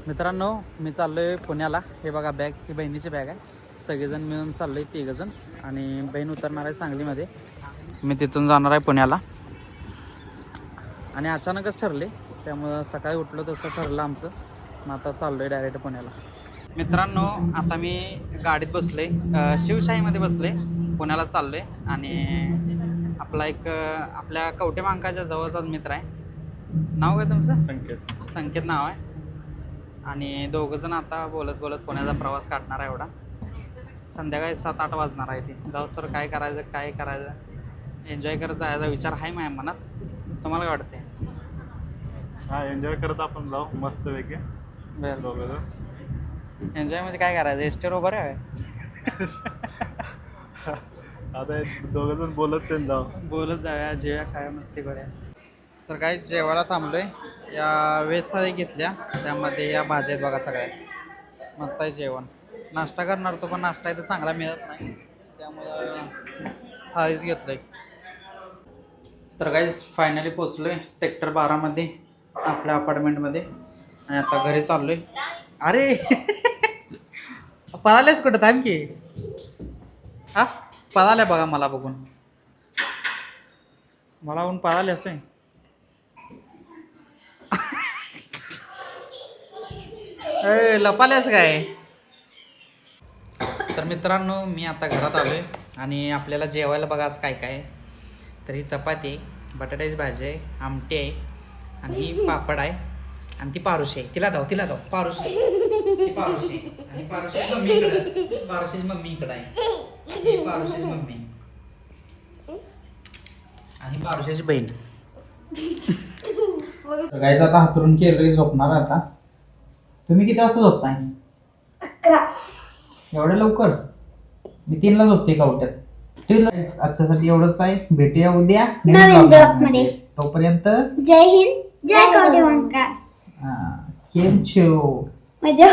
मित्रांनो मी चाललोय पुण्याला. हे बघा बॅग, ही बहिणीची बॅग आहे. सगळेजण मिळून चाललोय, 3 जण. आणि बहीण उतरणार आहे सांगलीमध्ये. मी तिथून जाणार आहे पुण्याला. आणि अचानकच ठरले, त्यामुळं सकाळी उठलो तसं ठरलं आमचं. मग आता चाललोय डायरेक्ट पुण्याला. मित्रांनो आता मी गाडीत बसले, शिवशाहीमध्ये बसले, पुण्याला चाललोय. आणि आपला एक आपल्या कवठे महांकाळच्या जवळचाच मित्र आहे. नाव काय तुमचं? संकेत. संकेत नाव आहे. आणि 2 जण आता बोलत बोलत पुण्याचा प्रवास काढणार आहे. एवढा संध्याकाळी 7-8 वाजणार आहे. ते जाऊस तर काय करायचं एन्जॉय करत जायचा विचार आहे माझ्या मनात. तुम्हाला काय वाटते? हा, एन्जॉय करत आपण जाऊ मस्त पैकी. बरं, दोघं एन्जॉय म्हणजे काय करायचं? एसटीवर उभं आहे. आता 2 जण बोलत ते जाऊ. बोलत जाऊया, जेव्हा काय मस्ती करूया. तर काही जेवायला थांबलोय. या व्हेज थाळी घेतल्या, त्यामध्ये या भाज्या आहेत बघा सगळ्या. मस्त आहे जेवण. नाश्ता करणार तो, पण नाश्ता इथं चांगला मिळत नाही, त्यामुळं थाळीच घेतलंय. तर काहीच फायनली पोचलोय सेक्टर 12मध्ये आपल्या अपार्टमेंटमध्ये. आणि आता घरी चाललोय. अरे पळालेच कुठं? थांब की. हा पळाल्या बघा, मला बघून पळाले असं. लपाल्यास काय? तर मित्रांनो मी आता घरात आलोय. आणि आपल्याला जेवायला बघा आज काय काय आहे. तर ही चपाती आहे, बटाट्याची भाजी आहे, आमटी आहे, आणि ही पापड आहे, आणि ती पारुशी आहे. तिला धाव पारुशी. ती पारुशी आणि पारुशीची मम्मी इकडं आहे. ही पारुशीची मम्मी आणि पारुशीची बहीण. गायचं आता हातरून केलं, झोपणार आता. तुम्ही किती वाजता झोपताय? 11. एवढ्या लवकर? मी 3ला झोपते कवट्यात. आजच्यासाठी एवढंच आहे. भेटूया उद्या नवीन ब्लॉग मध्ये. तोपर्यंत जय हिंद, जय कवठे महांकाळ. केम छो. मजा